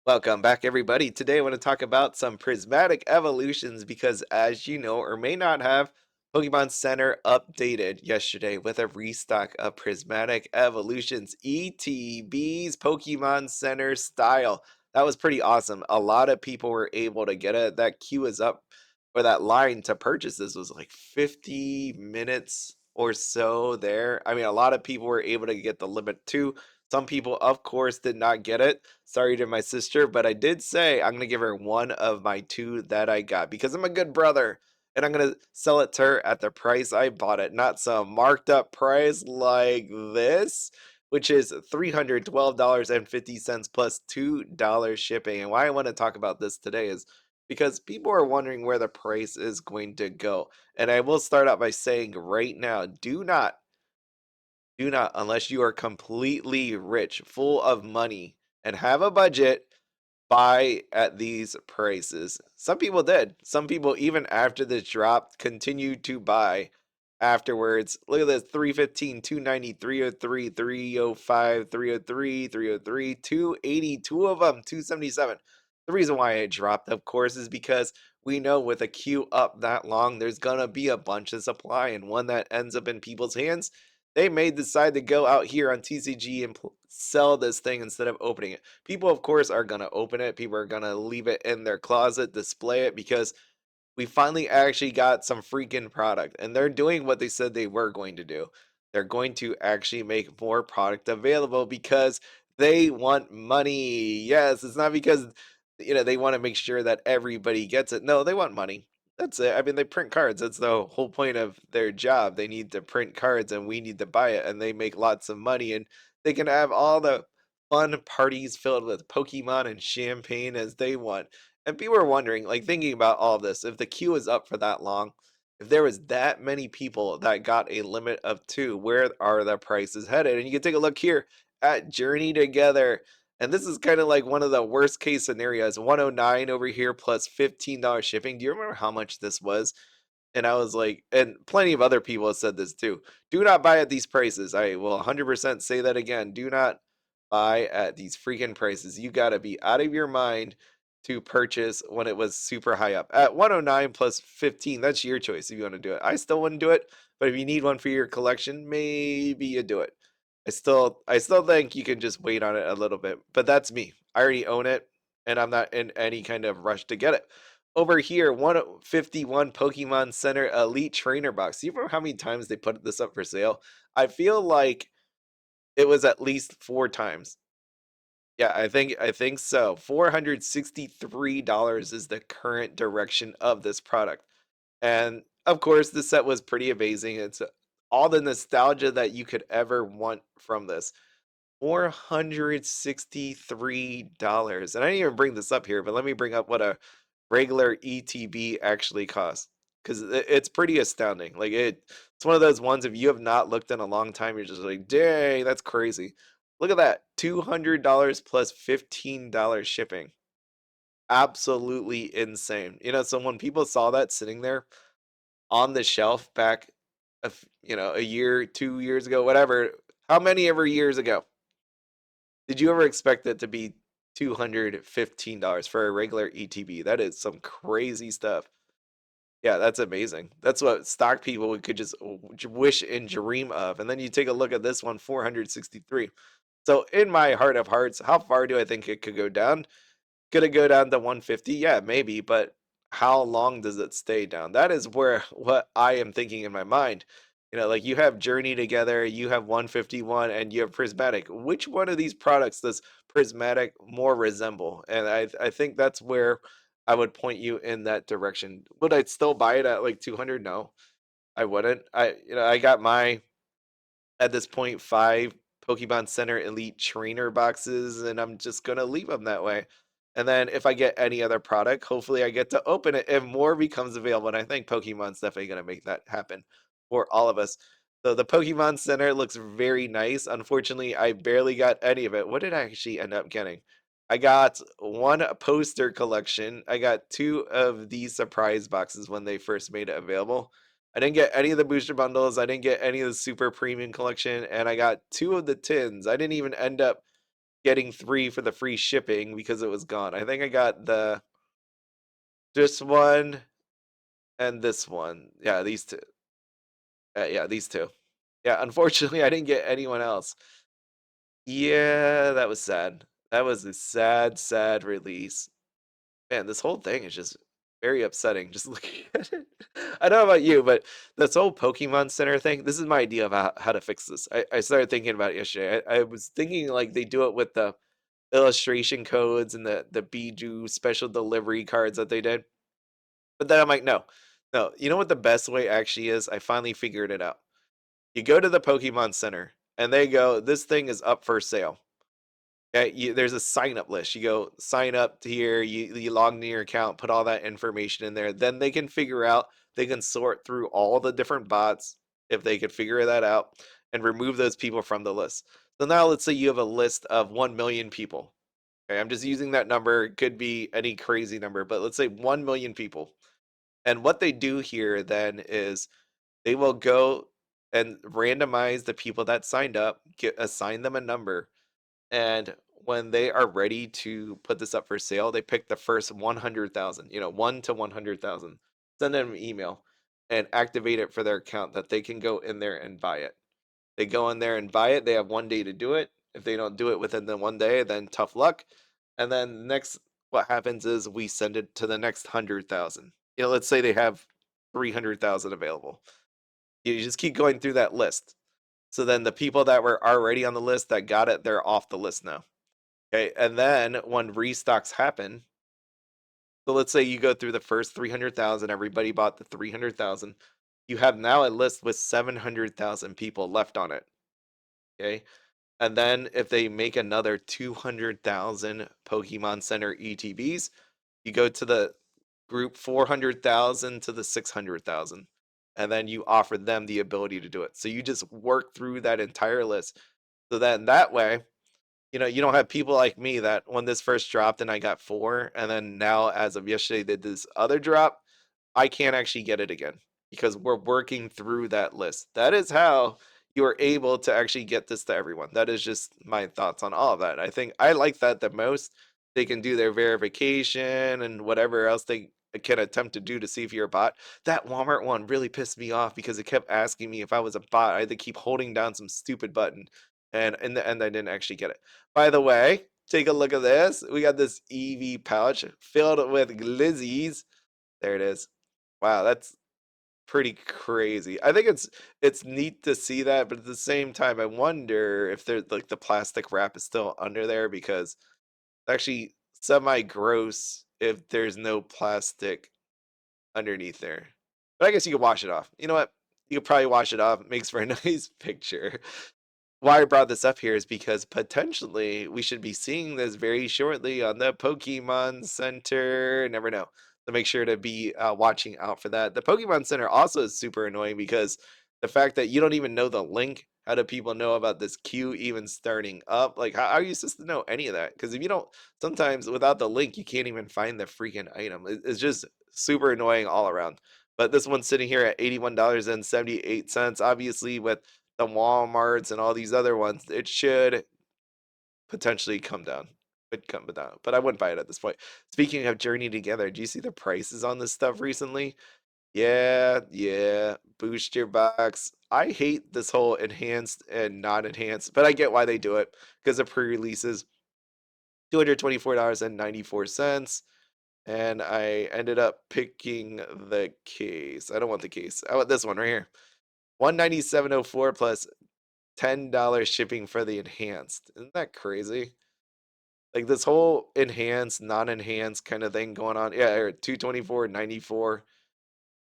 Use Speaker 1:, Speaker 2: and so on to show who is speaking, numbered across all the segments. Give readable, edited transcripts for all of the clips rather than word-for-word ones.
Speaker 1: Welcome back, everybody. Today, I want to talk about some Prismatic Evolutions because, as you know or may not have, Pokemon Center updated yesterday with a restock of Prismatic Evolutions ETB's Pokemon Center style. That was pretty awesome. A lot of people were able to get it. That queue is up, or that line to purchase this was like 50 minutes or so there. I mean, a lot of people were able to get the limit too. Some people, of course, did not get it. Sorry to my sister, but I did say I'm going to give her one of my two that I got because I'm a good brother. And I'm going to sell it to her at the price I bought it, not some marked up price like this, which is $312.50 plus $2 shipping. And why I want to talk about this today is because people are wondering where the price is going to go. And I will start out by saying right now, do not, unless you are completely rich, full of money, and have a budget, buy at these prices. Some people did. Some people, even after this drop, continued to buy afterwards. Look at this: 315, 290, 303, 305, 303, 303, 280, two of them, 277. The reason why it dropped, of course, is because we know with a queue up that long, there's gonna be a bunch of supply, and one that ends up in people's hands, they may decide to go out here on TCG and sell this thing instead of opening it. People, of course, are going to open it. People are going to leave it in their closet, display it, because we finally actually got some freaking product. And they're doing what they said they were going to do. They're going to actually make more product available because they want money. Yes, it's not because they want to make sure that everybody gets it. No, they want money. That's it. I mean, they print cards. That's the whole point of their job. They need to print cards and we need to buy it, and they make lots of money, and they can have all the fun parties filled with Pokemon and champagne as they want. And people are wondering, like thinking about all of this, if the queue is up for that long, if there was that many people that got a limit of two, where are the prices headed? And you can take a look here at Journey Together. And this is kind of like one of the worst case scenarios. 109 over here plus $15 shipping. Do you remember how much this was? And I was like, and plenty of other people have said this too. Do not buy at these prices. I will 100% say that again. Do not buy at these freaking prices. You got to be out of your mind to purchase when it was super high up. At 109 plus 15, that's your choice if you want to do it. I still wouldn't do it, but if you need one for your collection, maybe you do it. I still think you can just wait on it a little bit, but that's me. I already own it and I'm not in any kind of rush to get it. Over here, 151 Pokemon Center Elite Trainer Box. Do you remember how many times they put this up for sale? I feel like it was at least 4 times. Yeah, I think so. $463 is the current direction of this product. And of course, the set was pretty amazing. It's all the nostalgia that you could ever want from this. $463. And I didn't even bring this up here, but let me bring up what a regular ETB actually costs. Because it's pretty astounding. Like it's one of those ones, if you have not looked in a long time, you're just like, dang, that's crazy. Look at that. $200 plus $15 shipping. Absolutely insane. So when people saw that sitting there on the shelf back a year, 2 years ago, whatever, how many ever years ago, did you ever expect it to be $215 for a regular ETB? That is some crazy stuff. Yeah, that's amazing. That's what stock people could just wish and dream of. And then you take a look at this one, 463. So in my heart of hearts, how far do I think it could go down? Could it go down to 150? Yeah, maybe, but how long does it stay down? That is where what I am thinking in my mind. Like you have Journey Together, you have 151, and you have Prismatic. Which one of these products does Prismatic more resemble? And I think that's where I would point you in that direction. Would I still buy it at like 200? No, I wouldn't. I got my, at this point, 5 Pokemon Center Elite Trainer boxes, and I'm just gonna leave them that way. And then if I get any other product, hopefully I get to open it if more becomes available. And I think Pokemon's definitely gonna make that happen for all of us. So the Pokemon Center looks very nice. Unfortunately, I barely got any of it. What did I actually end up getting? I got one poster collection. I got two of these surprise boxes when they first made it available. I didn't get any of the booster bundles. I didn't get any of the super premium collection, and I got two of the tins. I didn't even end up getting 3 for the free shipping because it was gone. I think I got this one and this one. Yeah, these two. Yeah, these two. Yeah, unfortunately, I didn't get anyone else. Yeah, that was sad. That was a sad, sad release. Man, this whole thing is just very upsetting just looking at it. I don't know about you, but this whole Pokemon Center thing, this is my idea of how to fix this. I started thinking about it yesterday. I was thinking like they do it with the illustration codes and the Bijou special delivery cards that they did. But then I'm like, no, no. You know what the best way actually is? I finally figured it out. You go to the Pokemon Center and they go, this thing is up for sale. Okay, there's a sign up list. You go sign up to here, you log into your account, put all that information in there. Then they can figure out, they can sort through all the different bots if they could figure that out and remove those people from the list. So now let's say you have a list of 1 million people. Okay, I'm just using that number. It could be any crazy number, but let's say 1 million people. And what they do here then is they will go and randomize the people that signed up, assign them a number, and when they are ready to put this up for sale, they pick the first 100,000, 1 to 100,000. Send them an email and activate it for their account that they can go in there and buy it. They go in there and buy it. They have 1 day to do it. If they don't do it within the 1 day, then tough luck. And then next, what happens is we send it to the next 100,000. Let's say they have 300,000 available. You just keep going through that list. So then the people that were already on the list that got it, they're off the list now. Okay, and then when restocks happen, so let's say you go through the first 300,000, everybody bought the 300,000. You have now a list with 700,000 people left on it. Okay, and then if they make another 200,000 Pokemon Center ETBs, you go to the group 400,000 to the 600,000, and then you offer them the ability to do it. So you just work through that entire list. So then that way, you don't have people like me that when this first dropped and I got 4, and then now as of yesterday did this other drop, I can't actually get it again because we're working through that list. That is how you are able to actually get this to everyone. That is just my thoughts on all of that. I think I like that the most. They can do their verification and whatever else they can attempt to do to see if you're a bot. That Walmart one really pissed me off because it kept asking me if I was a bot. I had to keep holding down some stupid button. And in the end, I didn't actually get it. By the way, take a look at this. We got this EV pouch filled with glizzies. There it is. Wow, that's pretty crazy. I think it's neat to see that, but at the same time, I wonder if there's like the plastic wrap is still under there because it's actually semi gross if there's no plastic underneath there. But I guess you could wash it off. You know what? You could probably wash it off. It makes for a nice picture. Why I brought this up here is because potentially we should be seeing this very shortly on the Pokemon Center. Never know. So make sure to be watching out for that. The Pokemon Center also is super annoying because the fact that you don't even know the link. How do people know about this queue even starting up? Like, how are you supposed to know any of that? Because if you don't, sometimes without the link, you can't even find the freaking item. It's just super annoying all around. But this one's sitting here at $81.78. Obviously, with the Walmarts and all these other ones, it should potentially come down. Could come down, but I wouldn't buy it at this point. Speaking of Journey Together, do you see the prices on this stuff recently? Yeah, yeah. Boost your box. I hate this whole enhanced and not enhanced, but I get why they do it because of pre-releases. $224.94. And I ended up picking the case. I don't want the case. I want this one right here. 197.04 plus $10 shipping for the enhanced. Isn't that crazy? Like this whole enhanced, non-enhanced kind of thing going on. Yeah, here, 224.94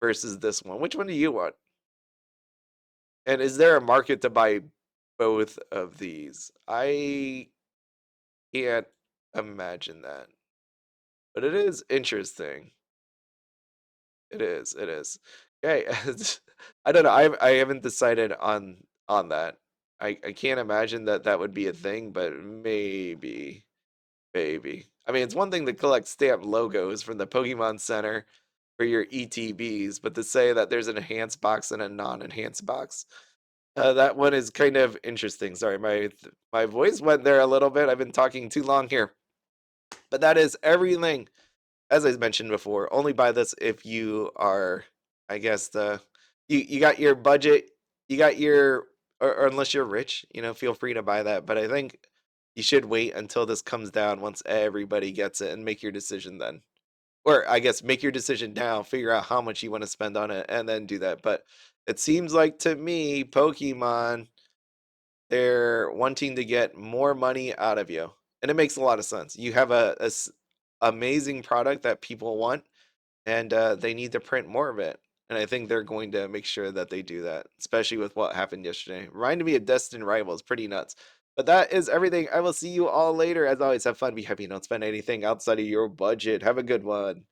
Speaker 1: versus this one. Which one do you want? And is there a market to buy both of these? I can't imagine that. But it is interesting. It is. It is. Okay. I don't know. I haven't decided on that. I can't imagine that that would be a thing, but maybe. Maybe. I mean, it's one thing to collect stamp logos from the Pokemon Center for your ETBs, but to say that there's an enhanced box and a non-enhanced box, That one is kind of interesting. Sorry, my voice went there a little bit. I've been talking too long here. But that is everything. As I mentioned before, only buy this if you are, I guess you got your budget, you got your, or unless you're rich, feel free to buy that. But I think you should wait until this comes down once everybody gets it and make your decision then. Or I guess make your decision now, figure out how much you want to spend on it, and then do that. But it seems like to me, Pokemon, they're wanting to get more money out of you. And it makes a lot of sense. You have amazing product that people want, and they need to print more of it. And I think they're going to make sure that they do that, especially with what happened yesterday. Reminded me of Destined Rivals, pretty nuts. But that is everything. I will see you all later. As always, have fun, be happy, don't spend anything outside of your budget. Have a good one.